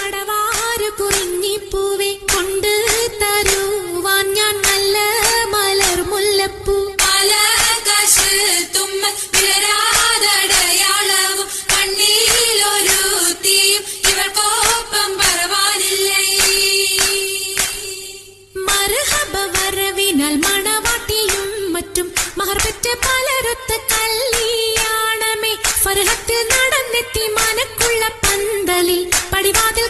മടവാരു കുറിഞ്ഞിപ്പൂവെ കൊണ്ട് തരുവാൻ ഞാൻ നല്ല മലർ മുല്ലപ്പൂ ആകാശ് തുമ്മ വിളരാതടയാളവും കണ്ണീലൊരു തീയും ഇവൾക്കൊപ്പം പറവാനില്ലേ. മർഹബ വരവിനാൽ മണവാട്ടിയും മറ്റും മഹർപെറ്റ പലരൊത്ത കല്യാണമേ ഫർഹത്തിൽ നടന്നെത്തി മനക്കുള്ള പന്തലിൽ പടിവാതിൽ